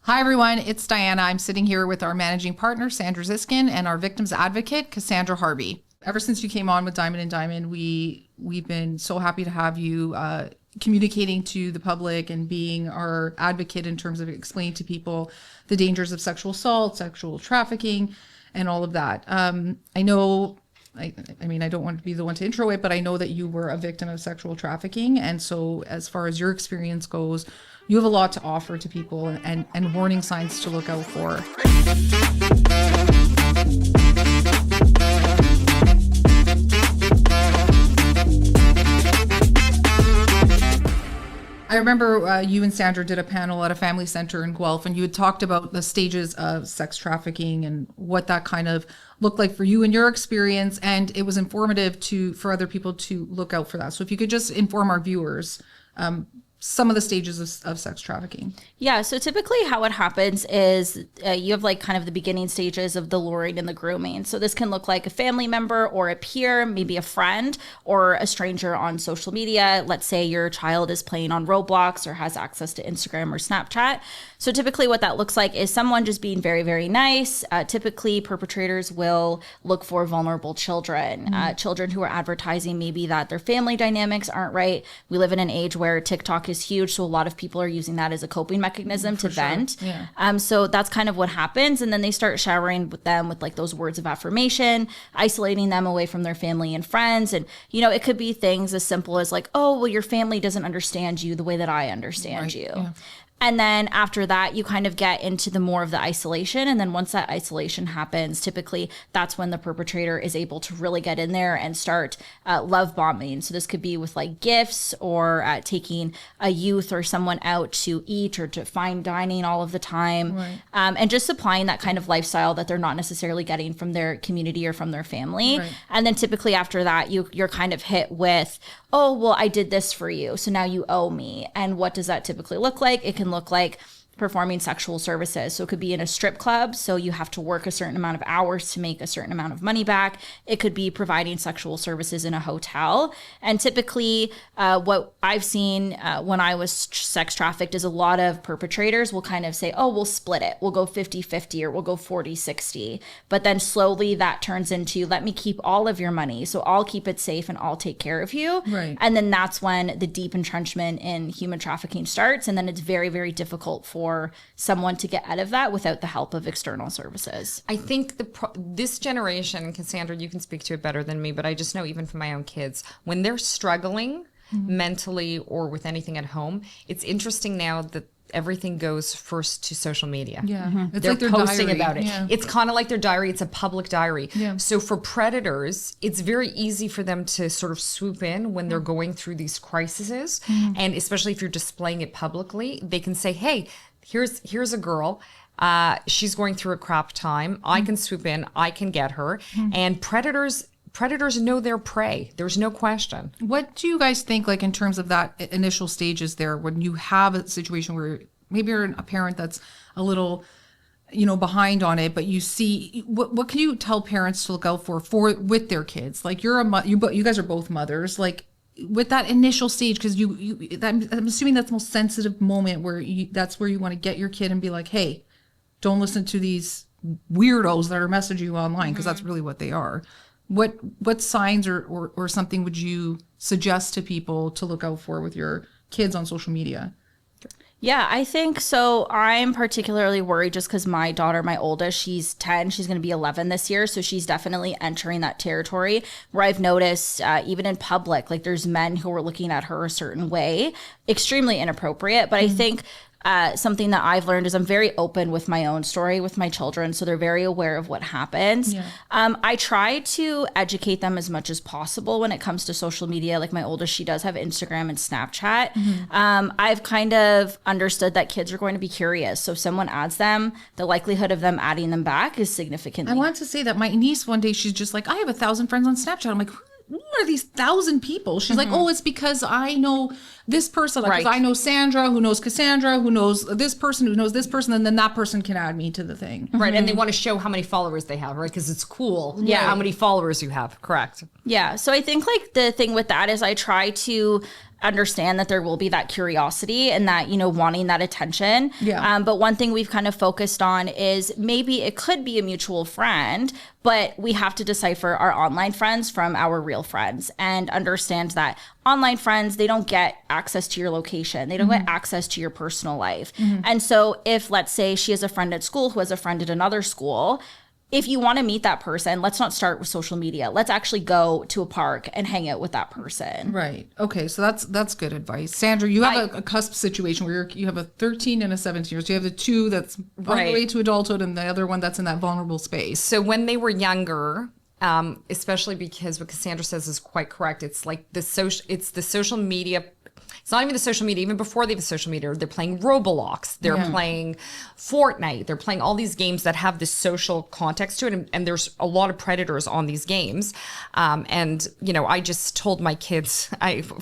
Hi, everyone. It's Diana. I'm sitting here with our managing partner, Sandra Ziskin, and our victims advocate, Cassandra Harvey. Ever since you came on with Diamond and Diamond, we've been so happy to have you communicating to the public and being our advocate in terms of explaining to people the dangers of sexual assault, sexual trafficking, and all of that. I know, I mean, I don't want to be the one to intro it, but I know that you were a victim of sexual trafficking. And so as far as your experience goes, you have a lot to offer to people and warning signs to look out for. I remember you and Sandra did a panel at a family center in Guelph, and you had talked about the stages of sex trafficking and what that kind of looked like for you and your experience, and it was informative for other people to look out for that. So if you could just inform our viewers some of the stages of sex trafficking. Yeah, so typically how it happens is you have like kind of the beginning stages of the luring and the grooming. So this can look like a family member or a peer, maybe a friend or a stranger on social media. Let's say your child is playing on Roblox or has access to Instagram or Snapchat. So typically what that looks like is someone just being very, very nice. Typically perpetrators will look for vulnerable children, children who are advertising maybe that their family dynamics aren't right. We live in an age where TikTok is huge, so a lot of people are using that as a coping mechanism to vent. Yeah. So that's kind of what happens, and then they start showering with them with like those words of affirmation, isolating them away from their family and friends. And you know, it could be things as simple as like, oh, well, your family doesn't understand you the way that I understand you. Yeah. And then after that, you kind of get into the more of the isolation. And then once that isolation happens, typically that's when the perpetrator is able to really get in there and start love bombing. So this could be with like gifts or taking a youth or someone out to eat or to fine dining all of the time. Right. And just supplying that kind of lifestyle that they're not necessarily getting from their community or from their family. Right. And then typically after that, you're kind of hit with, oh, well, I did this for you, so now you owe me. And what does that typically look like? It can look like performing sexual services. So it could be in a strip club, so you have to work a certain amount of hours to make a certain amount of money back. It could be providing sexual services in a hotel. And typically what I've seen when I was sex trafficked is a lot of perpetrators will kind of say, oh, we'll split it. We'll go 50-50 or we'll go 40-60. But then slowly that turns into, let me keep all of your money. So I'll keep it safe and I'll take care of you. Right. And then that's when the deep entrenchment in human trafficking starts. And then it's very, very difficult for someone to get out of that without the help of external services. I think this generation, Cassandra, you can speak to it better than me, but I just know even from my own kids, when they're struggling mentally or with anything at home, it's interesting now that everything goes first to social media. Yeah. It's they're like their posting diary. About it. Yeah. It's kind of like their diary. It's a public diary. Yeah. So for predators, it's very easy for them to sort of swoop in when they're going through these crises. And especially if you're displaying it publicly, they can say, hey, here's a girl. She's going through a crap time. I can swoop in. I can get her. And predators know their prey. There's no question. What do you guys think, like in terms of that initial stages there, when you have a situation where maybe you're a parent that's a little, behind on it, but you see, what can you tell parents to look out for with their kids? Like you guys are both mothers, like with that initial stage, because I'm assuming that's the most sensitive moment where that's where you want to get your kid and be like, hey, don't listen to these weirdos that are messaging you online, because that's really what they are. What signs or something would you suggest to people to look out for with your kids on social media? Yeah, I think so. I'm particularly worried just because my daughter, my oldest, she's 10. She's going to be 11 this year. So she's definitely entering that territory where I've noticed even in public, like there's men who are looking at her a certain way, extremely inappropriate. But I think something that I've learned is I'm very open with my own story with my children, so they're very aware of what happens. Yeah. I try to educate them as much as possible when it comes to social media. Like my oldest, she does have Instagram and Snapchat. I've kind of understood that kids are going to be curious. So if someone adds them, the likelihood of them adding them back is significantly. I want to say that my niece one day, she's just like, I have 1,000 friends on Snapchat. I'm like, who are these 1,000 people? She's like, oh, it's because I know this person, because Right. I know Sandra, who knows Cassandra, who knows this person, and then that person can add me to the thing. Right. And they want to show how many followers they have, right? Because it's cool. Yeah. How many followers you have. Correct. Yeah. So I think like the thing with that is I try to understand that there will be that curiosity and that, wanting that attention. Yeah. But one thing we've kind of focused on is maybe it could be a mutual friend, but we have to decipher our online friends from our real friends and understand that online friends, they don't get access to your location. They don't get access to your personal life. And so if, let's say, she has a friend at school who has a friend at another school, if you want to meet that person, let's not start with social media. Let's actually go to a park and hang out with that person. Right. Okay. So that's good advice. Sandra, you have a cusp situation where you have a 13 and a 17 years. So you have the two that's on the Right. way to adulthood and the other one that's in that vulnerable space. So when they were younger, especially because what Cassandra says is quite correct. It's like the social media. It's not even the social media. Even before they have social media, they're playing Roblox. They're playing Fortnite. They're playing all these games that have this social context to it. And there's a lot of predators on these games. And, I just told my kids,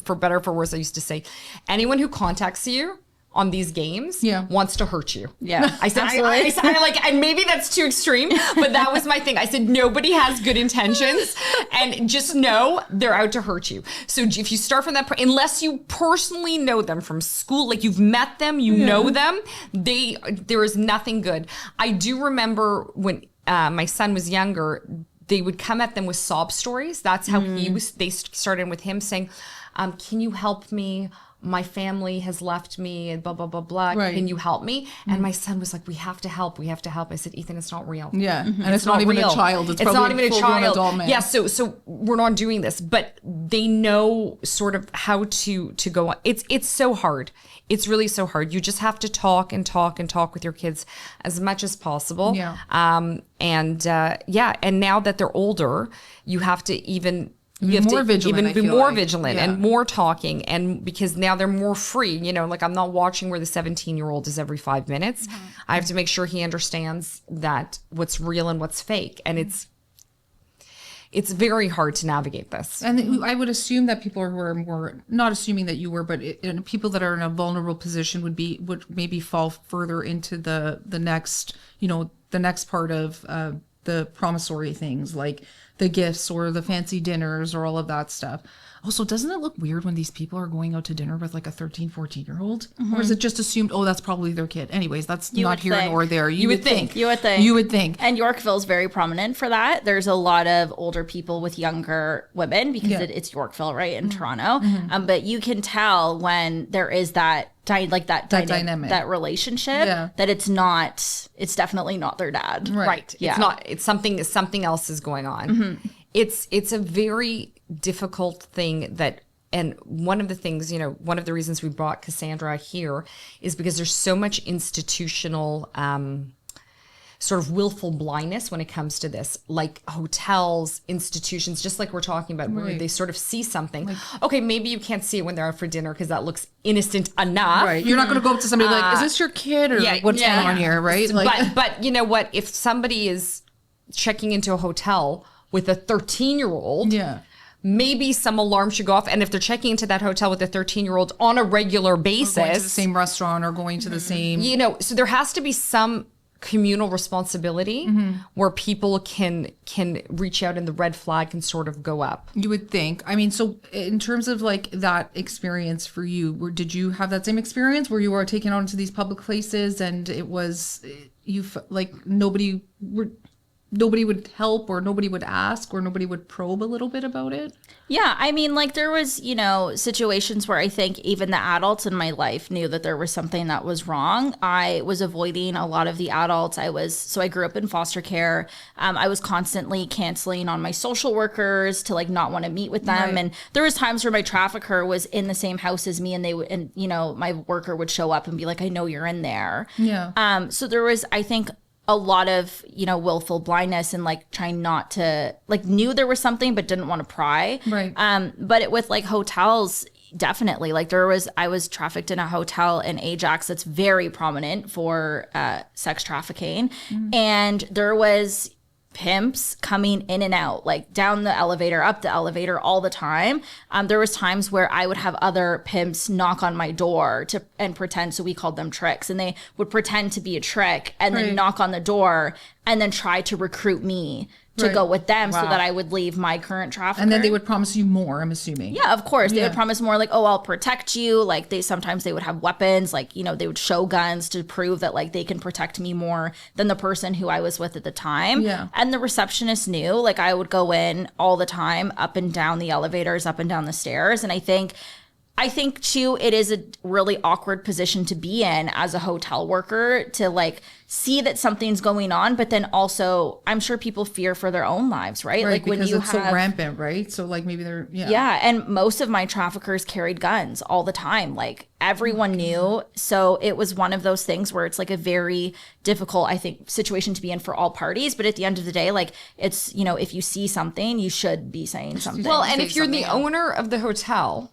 for better or for worse, I used to say, anyone who contacts you on these games wants to hurt you. Yeah, I said, and maybe that's too extreme, but that was my thing. I said, nobody has good intentions and just know they're out to hurt you. So if you start from that, unless you personally know them from school, like you've met them, know them, there is nothing good. I do remember when my son was younger, they would come at them with sob stories. That's how they started with him saying, can you help me? My family has left me and blah, blah, blah, blah. Right. Can you help me? And my son was like, we have to help. We have to help. I said, Ethan, it's not real. Yeah. And it's not even real. a child. It's probably not even a full-grown child. adult man. Yeah. So we're not doing this, but they know sort of how to go on. It's so hard. It's really so hard. You just have to talk and talk and talk with your kids as much as possible. Yeah. And now that they're older, you have to even more vigilant, I be feel more like. vigilant Yeah. and more talking, and because now they're more free, like I'm not watching where the 17-year-old is every 5 minutes. I have to make sure he understands that what's real and what's fake, and it's very hard to navigate this. And I would assume that people who are more, not assuming that you were, but people that are in a vulnerable position would maybe fall further into the next, the next part of the promissory things, like the gifts or the fancy dinners or all of that stuff. Also, doesn't it look weird when these people are going out to dinner with like a 13, 14-year-old? Or is it just assumed, that's probably their kid? Anyways, that's not here nor there. You would think. You would think. You would think. And Yorkville's very prominent for that. There's a lot of older people with younger women because it's Yorkville, right, in Toronto. But you can tell when there is that dynamic, that relationship, that it's definitely not their dad. Right. Yeah. It's not, it's something else is going on. It's a very difficult thing and one of the things, one of the reasons we brought Cassandra here is because there's so much institutional, sort of willful blindness when it comes to this, like hotels, institutions, just like we're talking about, where they sort of see something. Okay, maybe you can't see it when they're out for dinner because that looks innocent enough. Right. You're not going to go up to somebody like, is this your kid or what's going on here, right? But you know what? If somebody is checking into a hotel with a 13-year-old, maybe some alarm should go off. And if they're checking into that hotel with a 13-year-old on a regular basis, or going to the same restaurant or going to the same, so there has to be some communal responsibility where people can reach out and the red flag can sort of go up. You would think. I mean, so in terms of like that experience for you, did you have that same experience where you were taken out into these public places and it was like nobody would help or nobody would ask or nobody would probe a little bit about it? Yeah, I mean, like there was, situations where I think even the adults in my life knew that there was something that was wrong. I was avoiding a lot of the adults. I grew up in foster care. I was constantly canceling on my social workers to like not want to meet with them. Right. And there was times where my trafficker was in the same house as me and my worker would show up and be like, I know you're in there. Yeah. So there was, I think, a lot of, willful blindness and like trying not to, like knew there was something but didn't want to pry. Right. But with like hotels, definitely, like I was trafficked in a hotel in Ajax that's very prominent for sex trafficking. And there was pimps coming in and out, like down the elevator, up the elevator all the time. There was times where I would have other pimps knock on my door and pretend, so we called them tricks, and they would pretend to be a trick and then knock on the door and then try to recruit me to go with them so that I would leave my current trafficker. And then they would promise you more, I'm assuming. Yeah, of course. They would promise more, like, oh, I'll protect you. Like, sometimes they would have weapons, like, you know, they would show guns to prove that, like, they can protect me more than the person who I was with at the time. Yeah. And the receptionist knew, like, I would go in all the time, up and down the elevators, up and down the stairs. And I think too, it is a really awkward position to be in as a hotel worker, to like see that something's going on, but then also I'm sure people fear for their own lives, right? Right, like because when you it's so rampant, right? So like maybe they're yeah, and most of my traffickers carried guns all the time. Like everyone knew. So it was one of those things where it's like a very difficult, I think, situation to be in for all parties. But at the end of the day, like it's, you know, if you see something, you should be saying something. Well, and if you're the owner of the hotel,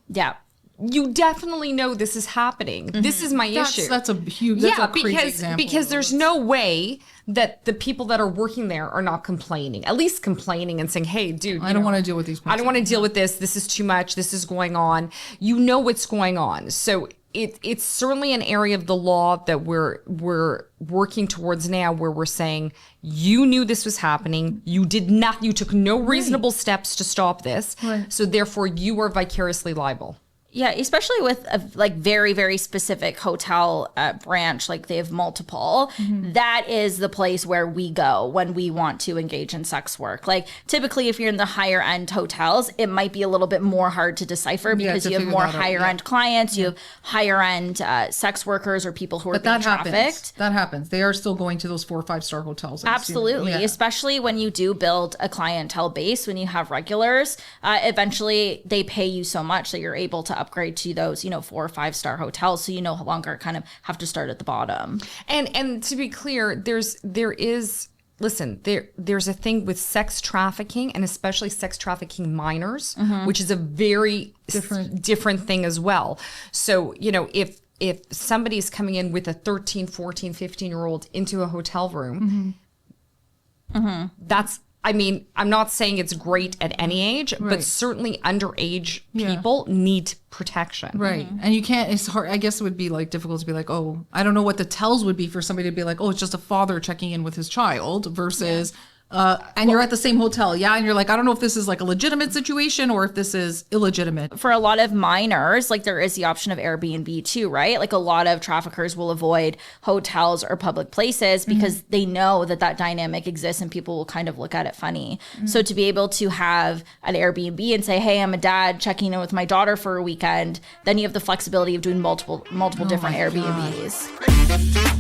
you definitely know this is happening. This is my issue. That's a huge, that's a crazy example. Because there's no way that the people that are working there are not complaining, at least complaining and saying, hey, dude, I don't want to deal with these people. I don't want to deal with this. This is too much. This is going on. You know what's going on. So it's certainly an area of the law that we're working towards now, where we're saying you knew this was happening. You took no reasonable steps to stop this. Right. So therefore you are vicariously liable. Yeah, especially with a like very, very specific hotel branch, like they have multiple. That is the place where we go when we want to engage in sex work. Like typically if you're in the higher end hotels, it might be a little bit more hard to decipher because you have more higher end clients, you have higher end sex workers or people who are being trafficked. That happens. They are still going to those 4 or 5 star hotels. Absolutely. Especially when you do build a clientele base, when you have regulars, eventually they pay you so much that you're able to upgrade to those, 4 or 5 star hotels, so you no longer kind of have to start at the bottom. And to be clear, there's a thing with sex trafficking, and especially sex trafficking minors, which is a very different thing as well. So, if somebody's coming in with a 13, 14, 15-year-old into a hotel room, I'm not saying it's great at any age, but certainly underage people need protection. Right. And you can't, it's hard, I guess it would be like difficult to be like, oh, I don't know what the tells would be for somebody to be like, oh, it's just a father checking in with his child versus... and you're at the same hotel, and you're like, I don't know if this is like a legitimate situation or if this is illegitimate. For a lot of minors, like there is the option of Airbnb too, right? Like a lot of traffickers will avoid hotels or public places because they know that dynamic exists and people will kind of look at it funny. So to be able to have an Airbnb and say, hey, I'm a dad checking in with my daughter for a weekend, then you have the flexibility of doing multiple different Airbnbs.